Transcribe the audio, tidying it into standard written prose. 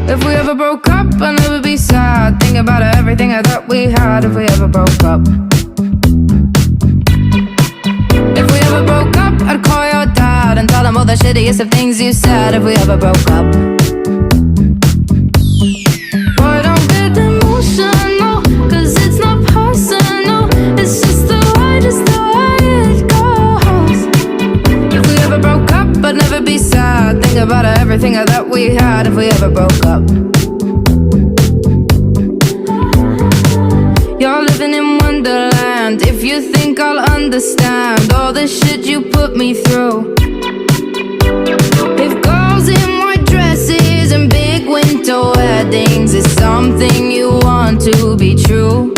If we ever broke up, I'd never be sad. Think about everything I thought we had. If we ever broke up. If we ever broke up, I'd call your dad and tell him all the shittiest of things you said. If we ever broke up. Boy, don't get emotional, 'cause it's not personal. It's just the way it goes. If we ever broke up, I'd never be sad. Think about everything I thought we had. If we ever broke up. You're living in Wonderland. If you think I'll understand all the shit you put me through. If girls in white dresses and big winter weddings is something you want to be true,